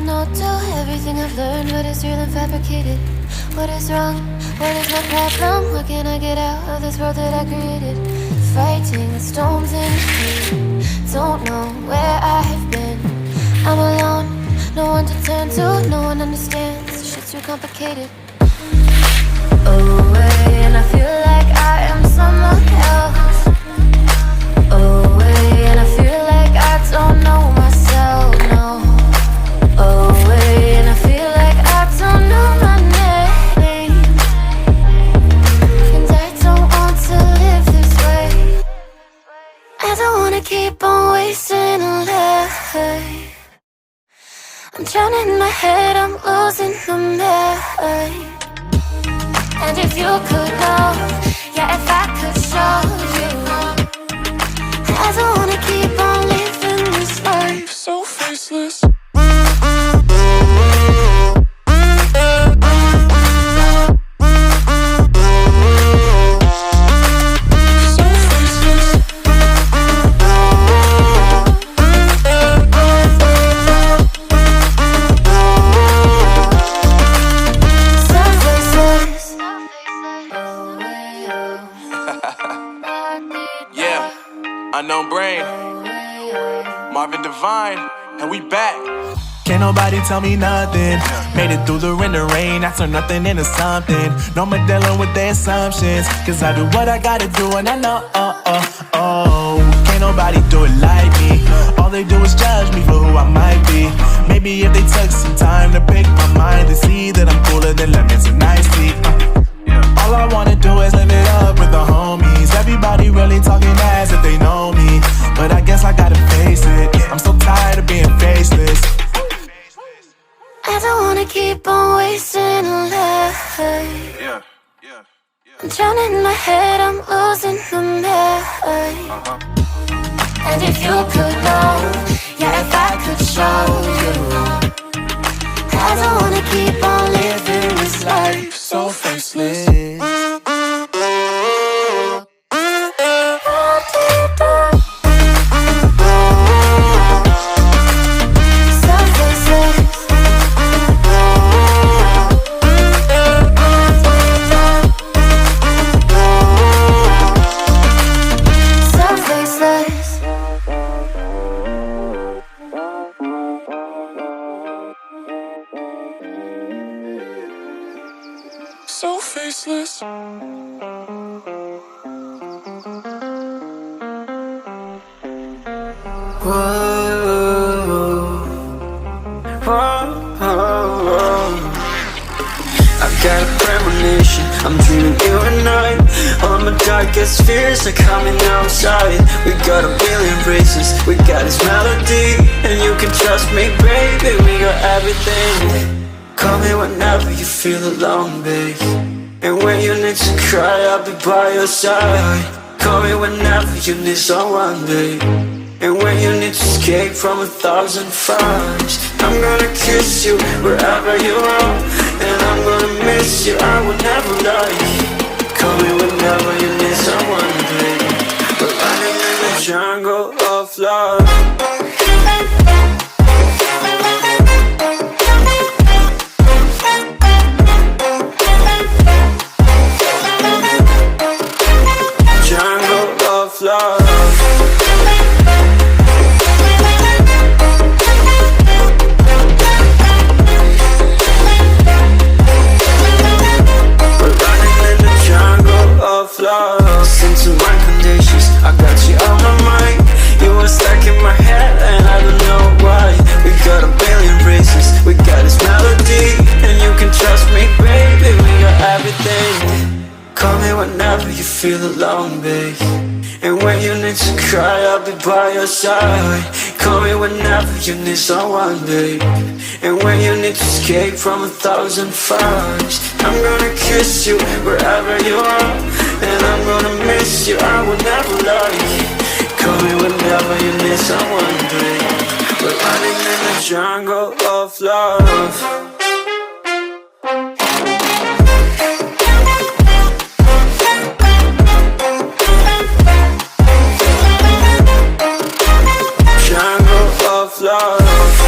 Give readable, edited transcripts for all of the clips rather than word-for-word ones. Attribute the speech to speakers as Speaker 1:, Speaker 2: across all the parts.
Speaker 1: no to everything I've learned. What is real and fabricated? What is wrong? What is my problem? What can I get out of this world that I created? Fighting the storms in me. Don't know where I've been. I'm alone, no one to turn to. No one understands, this shit's too complicated. Away, and I feel like I am someone else. Away, and I feel like I don't know myself, no. Away, and I feel like I don't know my name. And I don't want to live this way. I don't wanna keep on wasting a life. I'm drowning in my head, I'm losing my mind. And if you could know, yeah, if I could show you, I don't wanna keep on living this life so faceless.
Speaker 2: Unknown Brain, Marvin Divine, and we back.
Speaker 3: Can't nobody tell me nothing. Made it through the rain, I turned nothing into something. No more dealing with their assumptions, cause I do what I gotta do and I know, can't nobody do it like me. All they do is judge me for who I might be. Maybe if they took some time to pick my mind, they see that I'm cooler than lemons and iced tea. All I wanna do is live it up with the homies. Everybody really talking as if they know me, but I guess I gotta face it. I'm so tired of being faceless.
Speaker 1: I don't wanna keep on wasting a life. I'm drowning in my head, I'm losing my mind. And if you could know, yeah, if I could show you, I don't wanna keep on living this life so faceless.
Speaker 2: So faceless.
Speaker 4: I've got a premonition, I'm dreaming you and I. All my darkest fears are coming outside. We got a billion races, we got this melody. And you can trust me, baby, we got everything. Call me whenever you feel alone, babe. And when you need to cry, I'll be by your side. Call me whenever you need someone, babe. And when you need to escape from 1,000 fires, I'm gonna kiss you wherever you are. And I'm gonna miss you, I will never lie. Call me whenever you need someone, babe. We're running in the jungle of love. Love. We're running in the jungle of love. Listen to my conditions, I got you on my mind. You were stuck in my head and I don't know why. We got a billion races, we got this melody. And you can trust me, baby, we got everything. Call me whenever you feel alone, babe. And when you need to cry, I'll be by your side. Call me whenever you need someone, babe. And when you need to escape from 1,000 fires, I'm gonna kiss you wherever you are. And I'm gonna miss you, I will never lie. Call me whenever you need someone, babe. We're running in the jungle of love. Love.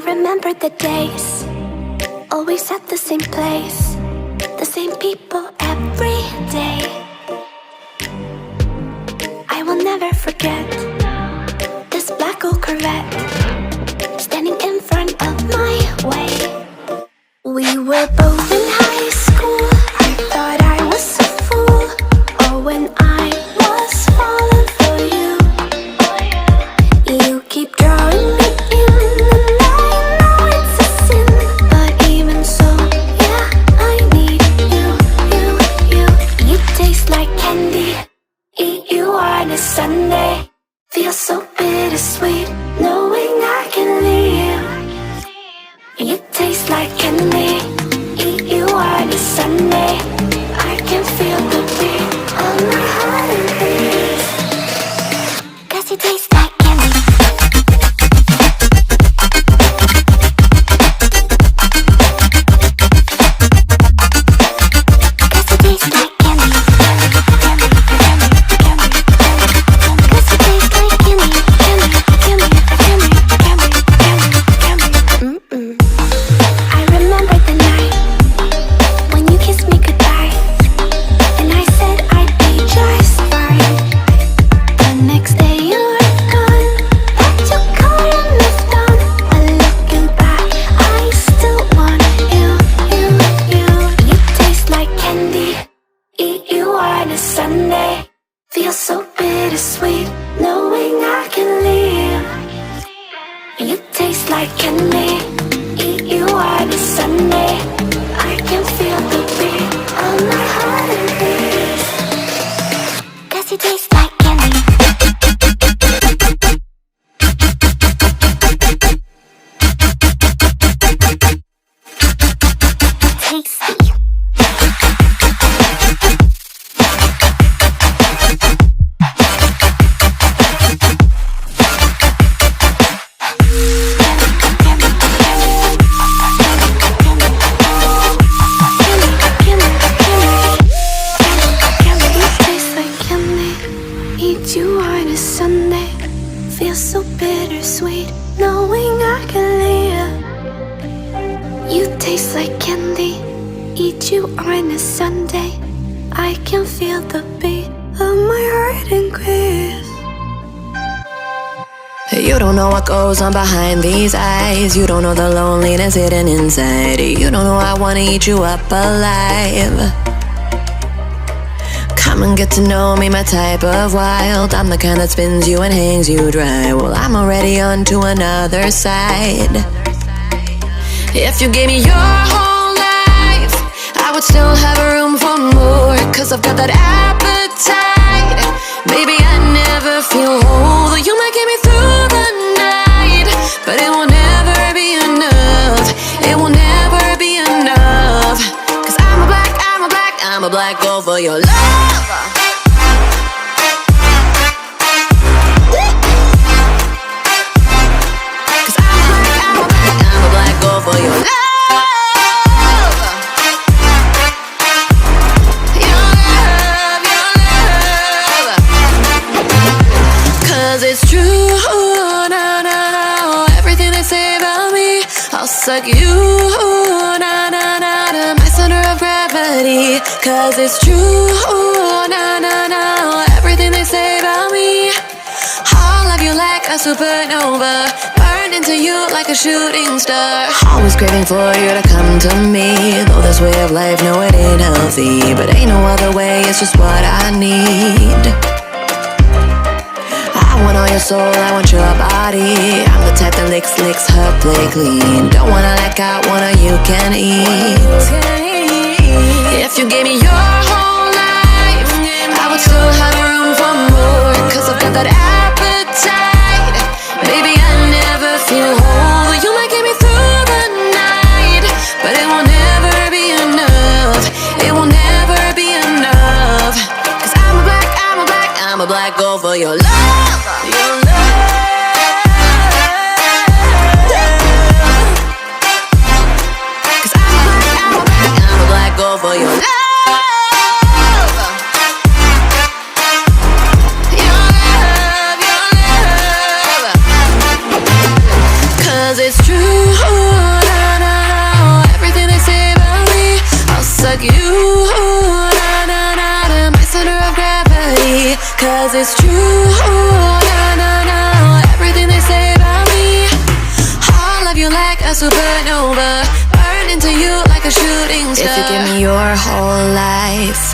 Speaker 1: remember the days, always at the same place, the same people every day. I will never forget this black old Corvette standing in front of my way. We were both in high school. I thought I was a fool. Oh, when I was falling for you. You keep drawing me in, and I know it's a sin, but even so, yeah, I need you. You taste like candy. Eat you on a Sunday. Feel so bittersweet, knowing I can leave. You taste like candy. Eat you on a Sunday. I can feel the beat of my heart and beats. 'Cause you taste like candy. Sunday, feel so bittersweet, knowing I can leave. You taste like candy. Eat you on a Sunday. I can feel the beat of my heart and beats. 'Cause you taste like candy. Tasty. You on a Sunday, feel so bittersweet, knowing I can leave. You taste like candy. Eat you on a Sunday. I can feel the beat of my heart increase.
Speaker 5: You don't know what goes on behind these eyes. You don't know the loneliness hidden inside. You don't know I wanna eat you up alive. Come and get to know me, my type of wild. I'm the kind that spins you and hangs you dry. Well, I'm already on to another side. If you gave me your whole life, I would still have room for more. 'Cause I've got that appetite. Baby, I never feel whole. You might get me through the night, but it will never be enough. It will never be enough. 'Cause I'm a black girl for your love. For your love, your love, 'cause it's true, no, everything they say about me, I'll suck you, to my center of gravity. 'Cause it's true, no, everything they say about me, I'll love you like a supernova, burn into you like a shooting star. Always craving for you to come to me. Though this way of life, no, it ain't healthy, but ain't no other way, it's just what I need. I want all your soul, I want your body. I'm the type that licks her play clean. Don't wanna let go, wanna you can eat. If you gave me your whole life, I would still have room for more. 'Cause I've got that appetite. Baby, I never feel whole. You might get me through the night, but it will never be enough. It will never be enough. 'Cause I'm a black girl for your love. Your love. 'Cause I'm a black girl for your love. Your love. 'Cause it's true. you, na na na, my center of gravity. 'Cause it's true, na na na, everything they say about me. I'll love you like a supernova, burn into you like a shooting star. If you give me your whole life,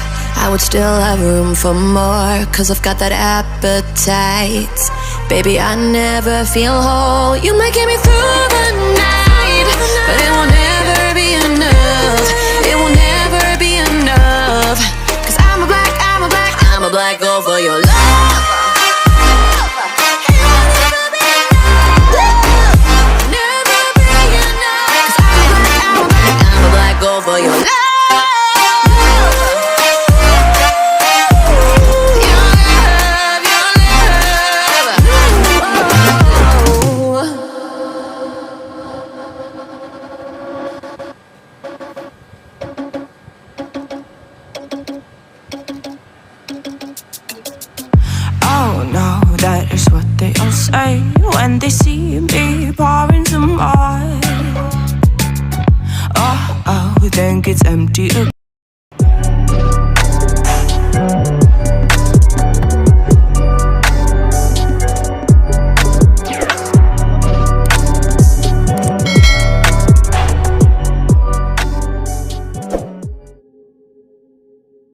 Speaker 5: I would still have room for more. 'Cause I've got that appetite. Baby, I never feel whole. You might get me through the night, but it will never be enough. It will never be enough. 'Cause I'm a black girl for your love. Never be enough. 'Cause I'm a black girl for your love.
Speaker 6: Oh no, that is what they all say when they see me pouring some more. Oh, think it's empty again.